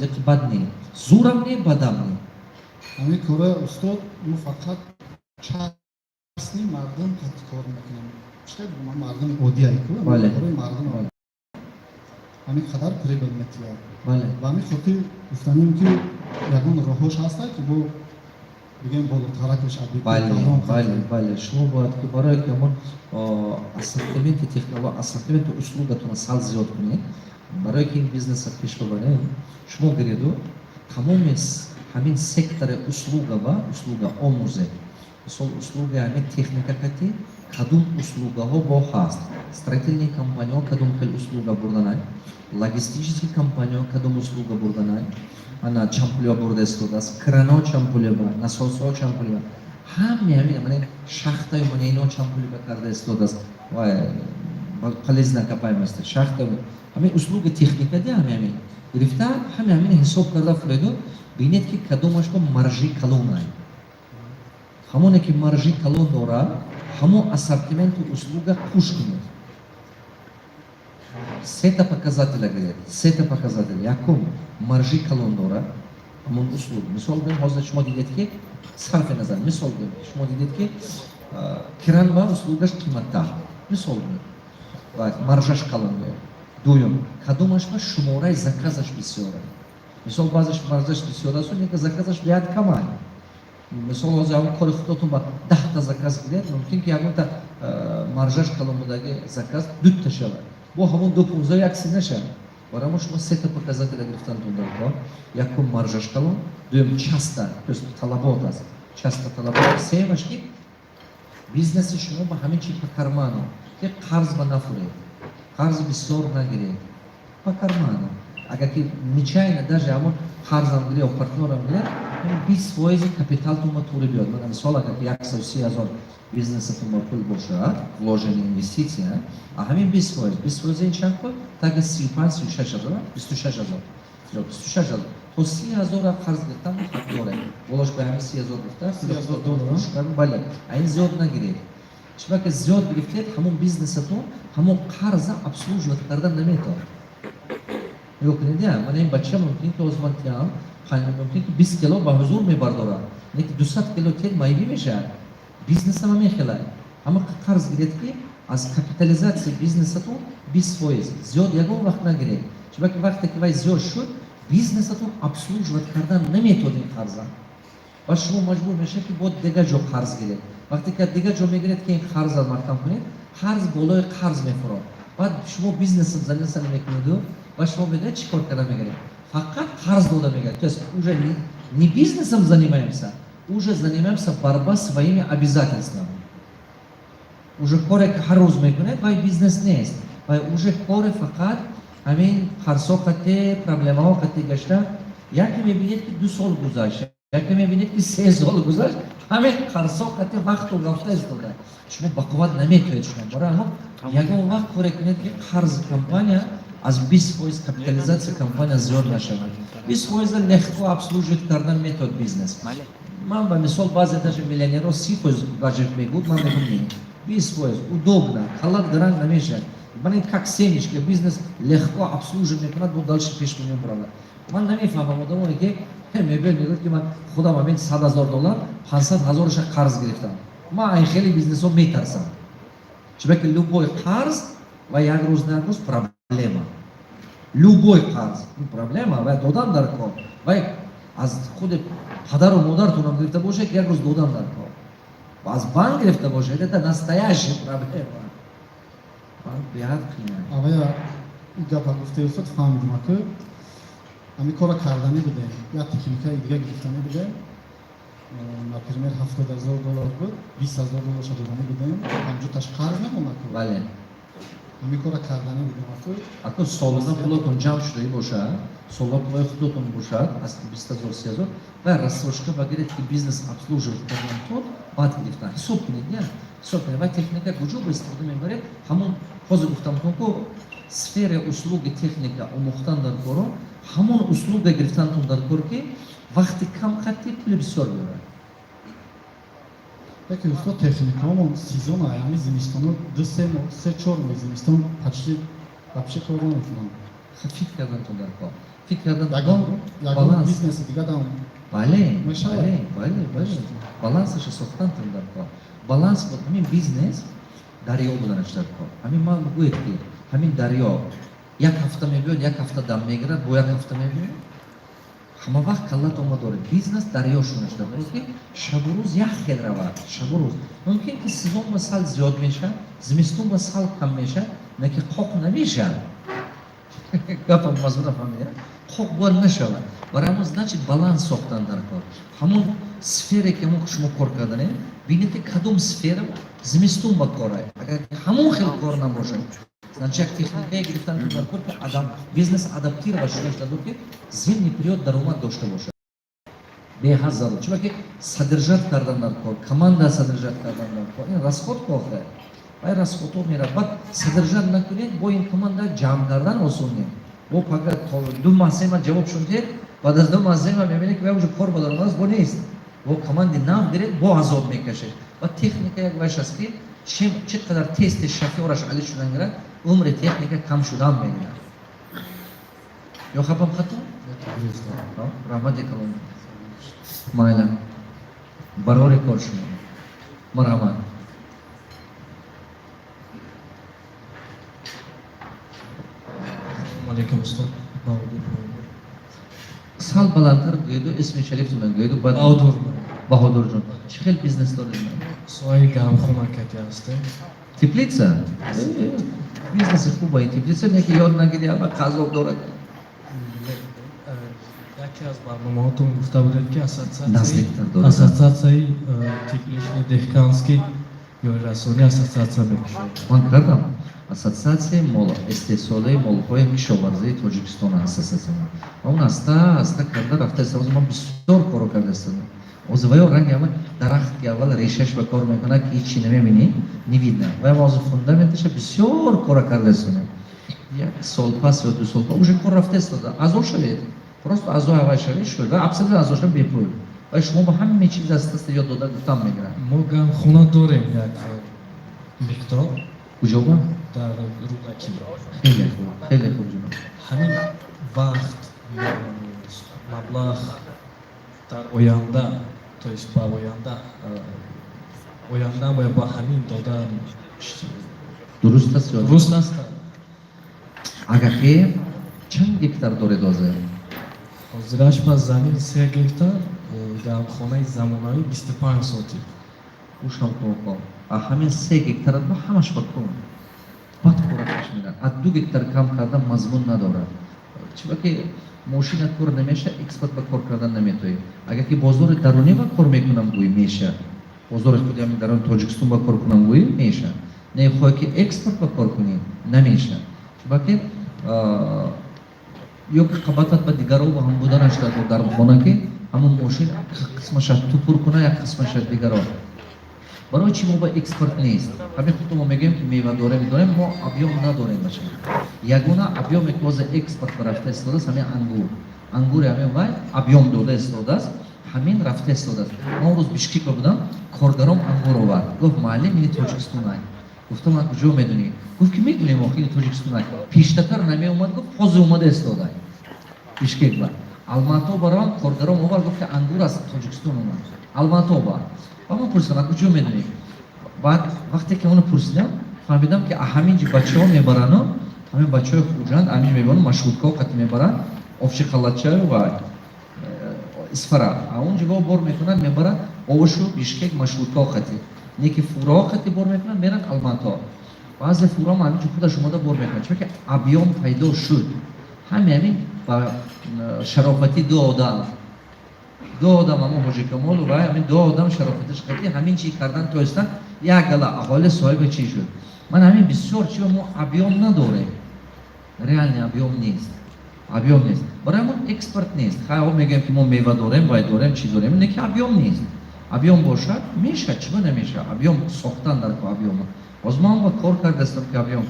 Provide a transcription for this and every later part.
که بد نی، زورم نی، بدم نی. همین کاره استاد اون فقط چسنی مردم قد کار میکنم. چه من مردم عادی ای که بله. کاره مردم بله. همین قدر پری بالمتیار. بله. و همین خاطر گفتنیم که یکان راهش هست که بو بگیم بالاترکش ابی بله شما باید که برای که همون اسانتمنت تکنولوژی اسانتمنت اسلوبتون سال زیاد کنید برای که این بیزنس پیش ببرید شما گریدو تمام همین سکتور اسلوب آموزه مثلا اسلوب همین تکنیک کتی کدوم اسلوب ها با هست строительные компании کدوم خیلی اسلوب بردنای логистические компании کدوم اسلوب بردنای ana çampulya burada istodas, krano çampulya ba, nasoso çampulya ba. Hamı mane şaxta mane ino çampulya ba karda istodas. Vay qalizna kapaymasdır. Şaxta hamı usluga texnika de hamı. Grifta hamı hesap karda fredo binet ki kadomaş ko marji kalonay. Hamone ki marji kalon dora, hamu ассортименту услуга кушкинет. Сета показателя говорят, сета показателя. Яком маржи калондора, амон услуг. Мисал бем, хоза шумо дидед ки сарфи назар. Мисал бем, шумо дидед ки киран ба услугаш қиматта. Мисал бем, маржаш калондора. Дуюм, кадомаш ба шуморай заказаш бисёра. Мисал базаш маржаш бисёра су, нека заказаш биад камай. Мисал хоза амон кори худотун ба 10 та заказ гиред, мумкин ки ягон та маржаш калондораги заказ 2 та шавад. Бо ҳамон ду пунза якси наша. Барама шумо сета показателя гирифтантун дар кор. Якум маржаш калон, дуюм часта, то есть талабот аст. Часта талабот севаш ки бизнеси шумо ба ҳамин чи па карману. Ки қарз ба нафуред. Қарз бисёр нагиред. Па карману. Агар ки нечайна даже ҳамон қарзам гиред ё партнёрам гиред, 20% капиталтун ма тури биёд. Мана мисол агар ки 130,000 бизнесатун ба пул бошад, вложени инвестиция, а ҳамин 20% ин чанд кор? Таги 35-36,000, 26,000. 26,000. То 30,000 қарз гирифтан хақ дора. Волош ба ҳамин 30,000 гирифта, 30,000 бале. А ин зиёд нагиред. Чиба ки зиёд гирифтед, ҳамон бизнесатун, ҳамон қарза обслуживать кардан наметавад. Нигоҳ кунед, мана ин бача мумкин ки озмантиам, мумкин ки 20 кило ба ҳузур мебардорад. Неки 200 кило тел майвӣ мешавад. Бизнесама мехелай. Ама қарз гиред ки аз капитализация бизнесатун 20%. Зиёд ягон вақт нагиред. Чиба ки вақте ки вай зиёд шуд, бизнесатун обслуживать кардан наметавад ин қарза. Ва шумо маҷбур мешавед ки бо дига ҷо қарз гиред. Вақте ки дига ҷо мегиред ки ин қарза мартам кунед, қарз болои қарз мефурад. Баъд шумо бизнесам занеса намекунеду ва шумо медонед чӣ кор карда мегиред. Фақат қарз дода мегиред. То есть уже не бизнесом занимаемся, уже занимаемся борьба своими обязательствами. Уже коре ҳар рӯз мекунед, вай бизнес нест. Вай уже коре фақат ҳамин қарзҳо қати, проблемаҳо қати гашта, яке мебинед ки 2 сол гузашт, яке мебинед ки 3 сол гузашт, ҳамин қарзҳо қати вақту рафта истода. Шумо бақувват наметавонед шумо. Бора ягон вақт коре кунед ки қарз компания аз 20% капитализация компания зиёд нашавад. 20% легко обслуживать кардан метод бизнес. Ман ба мисол баъзе даже миллионерҳо 30% баҷет мегӯд, ман мегӯм не. 20% удобно, халат дранг намешавад. Ман как семечка бизнес легко обслуживать мекунад, бо дальше пеш мебарад. Ман намефаҳмам одамоне ки мебел мегӯяд ки ман худам ҳамин $100,000, 500,000 қарз гирифтам. Ман айн хеле бизнесҳо метарсам. Чиба ки любой қарз ва як рӯз на як рӯз проблема. Любой қарз проблема ва додан дар кор. Вай аз худи падару модаратунам гирифта бошед, як рӯз додан дар кор. Аз банк гирифта бошед, это настоящая проблема. Банк биҳад қиён. Авая ин гапа гуфте устод фаҳмидим ки ҳамин кора кардани будем. Як техникаи дига гирифтани будем. Например, $70,000 буд, $20,000 шадодани будем. ҳамҷуташ қарз намонад. Бале. ҳамин кора кардани будем ако солона пулотон ҷамъ шуда бошад, солона пулои худотон бошад, аз 20,000 30,000 ва рассрочка ба гиред ки бизнес обслуживать кардан то баъд гирифтан. ҳисоб кунед, ҳисоб кунед. Ва техника куҷо ба истифода мебаред? Ҳамон ҳозир гуфтамтон ки сфераи услуги техника омӯхтан дар коро, ҳамон услуга гирифтантон дар кор ки вақти кам қатти пули бисёр биёрад. Яке устод техникамон сезона, яъни зимистону 2-3-4 моҳ зимистон почти вообще кор намекунам. Хафиф кардан то дар кор. фикрдан ягон баланс. бизнеси дига дам Бале, Мешава. бале. Балансаш софтан тундар ко. Баланс бо ҳамин бизнес дарё будан аштар ко. Ҳамин ман гӯед ки ҳамин дарё як ҳафта мебиёд, як ҳафта дам мегирад, бо як ҳафта мебиёд. ҳама вақт каллат ома дорад. Бизнес дарёшон аштар ко ки шабу рӯз як хел равад, шабу рӯз. Мумкин ки сезон ба сал зиёд меша, зимистон ба сал кам меша, не ки қоқ намеша. Гапам мазмуна фаҳмида? Қоқ бор нашавад. Барои ҳамон значит баланс сохтан дар кор. ҳамон сфере ки мо шумо кор кардане, бинед ки кадом сфера зимистон ба кор ай. Агар ҳамон хел кор набошад, значит як техникае гирифтан дар кор ки бизнес адаптировать шуда шуда ки зимний период даромад дошта бошад. Беҳад зарур. Чунки ки содержат кардан дар кор, команда содержат кардан дар кор, ин расход кохе. Ай расходҳо меравад. Баъд содержат накунед, бо ин команда ҷамъ кардан осон нест. Бо фақат ду маҳсема ҷавоб шундед, баъд аз ду маҳсема мебинед ки вай уҷо кор ба даромад аст, бо нест. Бо команди нав гиред, бо азоб мекашед. Ва техника як вайш аст ки чӣ қадар тести шофёраш алӣ шудан гирад, умри техника кам шудан мегирад. Ё хапам хато? Раҳмати калом. Майла. Барори кор шумо. Марҳамат. Алейкум устод. Сал баландтар гӯеду, исми шарифтон гӯеду, баъд Баҳодурҷон. Чӣ хел бизнес доред? Соҳаи гармхона кати ҳасте. Теплица? Бизнеси хуба ин теплица, не ки ёд нагири ҳама қазоб дорад. Яке аз барномаҳотон гуфта будед ки Наздиктар дорад. ассотсиятсияи теплични деҳқонский ёрирасонӣ ассотсиятсия мекушад. Ман кардам. Ассотсиатсияи истеҳсолии молҳои кишоварзии Тоҷикистон ассотсиатсия. Он аста карда рафтааст. Ман бисёр коро кардастам. Озиваё ранги ҳама дарахт ки аввал решаш ба кор мекунад ки ҳичи намебини, не видно. Вай озу фундаменташа бисёр кора кардастам. Як сол пас ё ду сол пас уже кор рафтааст. Азо шавед. Просто азо авай шавед шуд. Ва абсолютно азо шавед бепул. Вай шумо ба ҳамаи чиз аста ёд дода гуфтам мегирам. Мо гармхона дорем як миқдор Куҷо ба? дар Рӯдаки. Хеле хуб ҷуноб. Ҳамин вақт маблағ дар оянда, то есть ба оянда бояд ба ҳамин додан Дуруст аст ё? дуруст аст. Агар ки чанд гектар доред ҳозир? ҳозираш ба замин 3 гектар, гармхонаи замонавӣ 25 сотик. Гӯшам кун. Ҳамин 3 гектарат ба ҳамаш ба кун. Бад коракаш медан. Аз 2 гектар кам кардан мазмун надорад. Чунки ки мошина кор намеша, экспорт ба кор кардан наметоӣ. Агар ки бозори дарунӣ ба кор мекунам гӯӣ меша. Бозори худи ҳамин даруни Тоҷикистон ба кор кунам гӯӣ меша. Не хоҳӣ ки экспорт ба кор кунӣ намеша. Чунки ки ё қабатат ба дигарҳо ба ҳам буданаш дар хона ки ҳамон мошин қисмаша тупур куна, як қисмаша дигарҳо. Барои чӣ мо ба экспорт нест? Ҳамин худто мо мегӯем ки мева дорем, мо объём надорем бача. Ягона объёме ки ҳозир экспорт ба рафта истодааст, ҳамин ангур. Ангури ҳамин вай объём дода истодааст, ҳамин рафта истодааст. Ман рӯз Бишкека будам, коргаром ангур овард. Гуфт маълим ини Тоҷикистонай. Гуфтам ман куҷо медунӣ? Гуфт ки медунем охир ини Тоҷикистонай. Пештартар намеомад, гуфт ҳозир омада истодай. Бишкек ба. Алмато барам коргаром овард, гуфт ки ангур аз Тоҷикистон омад. Алмато ба. Ман пурсидам, куҷо медунӣ? Баъд вақте ки оно пурсидам, фаҳмидам ки ҳамин ҷи бачаҳо мебарану, ҳамин бачаҳои хуҷанд, ҳамин мебаранд, маршрутка қати мебаранд, овчиқалача ва исфара. Он ҷиго бор мекунанд, мебаранд Овушу, Бишкек, маршрутка қати. Не ки фура қати бор мекунанд, меранд Алмато. Баъзе фура ҳамин ҷи худаш омада бор мекунанд. Чунки объём пайдо шуд. Ҳамин ба шарофати ду одам. Ду одам ҳамон Ҳоҷи Камолу ва ҳамин ду одам шарофаташ қати ҳамин чӣ кардан тоистан як гала аҳолӣ соҳиби чӣ шуд. Ман ҳамин бисёр чӣ мо объём надорем. Реальный объём нест. Объём нест. Барои ҳамон экспорт нест. Ҳао мегӯем ки мо мева дорем, вай дорем, чӣ дорем, не ки объём нест. Объём бошад, мешад, чӣ намешад? Объём сохтан дар объём. Боз ман ба кор кардастам ки объём.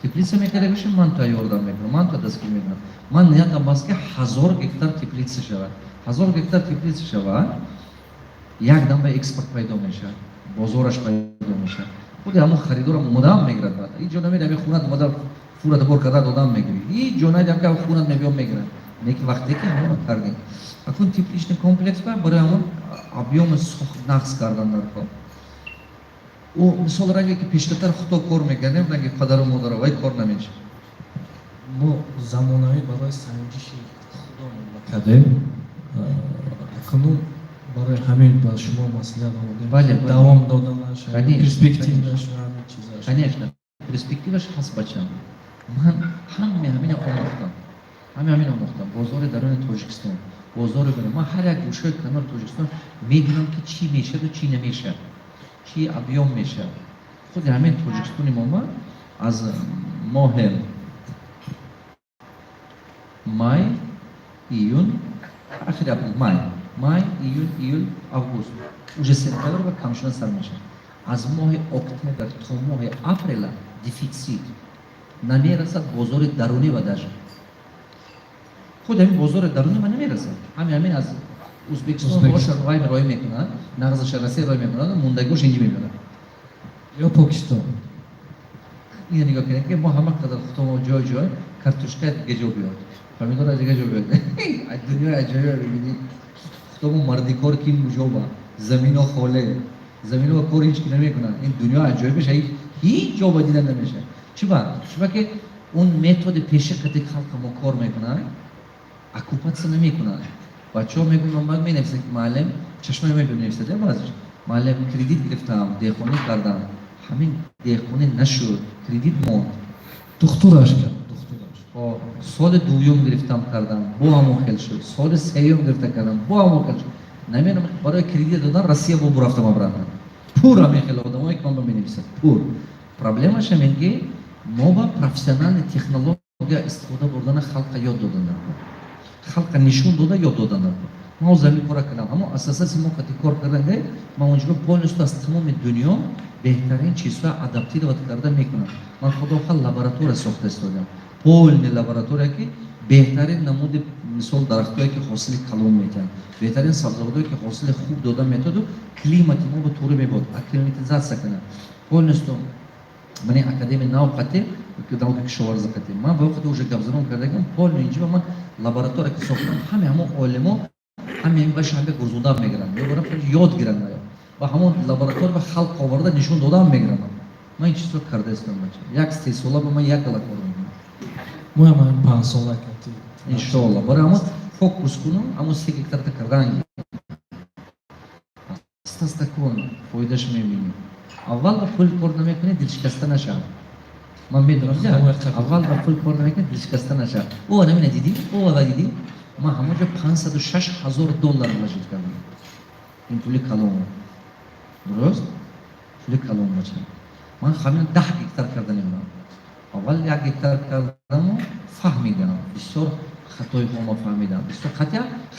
Теплица мекардем, ман тайёрдам мекунам, ман та дастгирӣ мекунам. Ман ниятам аст ки 1000 гектар теплица шавад. 1000 гектар теплица шавад, як дам ба экспорт пайдо мешавад, бозораш пайдо мешавад. Худи ҳамон харидорам омодаам мегирад. Ин ҷо намедам ин хунат омада фурата бор карда додам мегирӣ. Ин ҷо найдам ки хунат мебиём мегирад. یک وقتی که همون کردیم اکنون تیپلیشن کمپلکس برای همون объем نقص کردن در کار او مثال رنگی که پیشتر خدا کار میکنه رنگی پدر و مادر وای کار نمیشه ما замонаи барои санҷиши худомон кардем. Акнун барои ҳамин ба шумо маслиҳат овардем. Давом доданаш, перспективаш ва ҳамин чизаш. Конечно, перспективаш ҳаст бачам. Ман ҳамин омӯхтам. ҳамин омӯхтам. Бозори даруни Тоҷикистон, бозори бирам. Ман ҳар як гӯшаи канори Тоҷикистон медонам ки чӣ мешаду чӣ намешад. Чӣ объем мешад. Худи ҳамин Тоҷикистони мо аз моҳи май, июн, ахири апрел, май, июн, июл, август. Уже сентябр ва камшудан сар мешад. Аз моҳи октябр то моҳи апрел дефицит намерасад бозори дарунӣ ва даже. Худ ҳамин бозори дарунӣ ва намерасад. Ҳамин аз Узбекистон рой мекунад, нағзаш Россия рой мекунад, мондагиҳош инҷи мебинад. Ё Покистон. Ина нигоҳ кунед ки мо ҳама қадар худомо ҷой картошка дига ҷо биёд. Помидор дига ҷо биёд. Дунёи аҷоиб бибинед. Худомо мардикор ки ин муҷоба, замино холе. Замино кор ҳеҷ ки намекунад. Ин дунё аҷоибаш ҳеҷ ҷо ба дида намешад. Чуба ки он методи пешақати халқа мо кор мекунад, оккупатсия намекунад. Бачаҳо мегӯянд ман менависад ки маълим чашмаи мебинависад баъзиш. Маълим кредит гирифтам, деҳқонӣ кардам. ҳамин деҳқонӣ нашуд, кредит монд. Духтураш кард. Соли дуюм гирифтам кардам, бо ҳамон хел шуд. Соли сеюм гирифта кардам, бо ҳамон хел шуд. Наменам барои кредит додан Россия бо бурафтам абрана. Пур ҳамин хел одамое ки ман менависад. Пур. Проблемаш ҳамин ки мо ба профессионални технология истифода бурдана халқа ёд додан дар кор. Халқа нишон дода ёд додан дар кор. Мо замин кора кардам, аммо асоси мо қати кор карданга ман онҷо полносто аз тамоми дунё беҳтарин чизҳо адаптировать карда мекунам. Ман худохоҳ лаборатория сохта истодам. Полни лаборатория ки беҳтарин намуди мисол дарахтое ки ҳосили калон метиҳанд, беҳтарин сабзавотое ки ҳосили хуб дода методу климати мо ба туре мебод, акклиматизация кунад. Полносто мани академияи навқати наука кишоварзӣ кати. Ман вақте уже гапзанон кардагам полно инҷа ман лаборатория ки сохтам ҳамон олимо ҳамин ба шаҳрга гурзода мегиранд. Мебарам ёд гиранд ва ҳамон лаборатория ба халқ оварда нишон дода мегиранд. Ман ин чизро карда истам бача. Як 3 сола ба ман як гала кор мекунам. Мо ҳам 5 сола кати. Иншоалло. Барои ҳамон фокус кунам, ҳамон 3 гектарта карданги. Аста кун, фоидаш мебинӣ. Аввал ба пул кор намекунӣ, дилшикаста нашав. Ман медонам, аввал ба пул кор намекунӣ, дилшикаста нашав. О, намина дидӣ? О, дидӣ? Ман ҳамонҷо $506,000 вложит кардам. Ин пули калон. Дуруст? Пули калон бача. Ман ҳамин 10 гектар кардани будам. Аввал 1 гектар кардаму фаҳмидам. Бисёр хатоиҳо ма фаҳмидам. Бисёр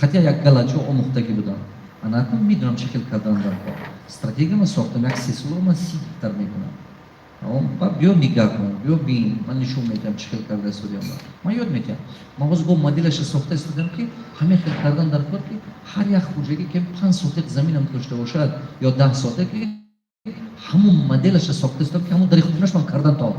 хатя як галаҷо омӯхтагӣ будам. Анакун медонам чӣ хел кардан дар кор. Стратегияма сохтам, як 3 сола ман 30 гектар мекунам. Биё нигоҳ кун, биё бин, ман нишон медиҳам чӣ хел карда истодиам. Ман ёд мекунам. Ман боз бо моделаша сохта истодиам ки ҳамин хел кардан дар кор ки ҳар як хуҷагӣ ки 5 сотик заминам дошта бошад ё 10 сотик ҳамон моделаша сохта истодиам ки ҳамон дари хунаш ман кардан то.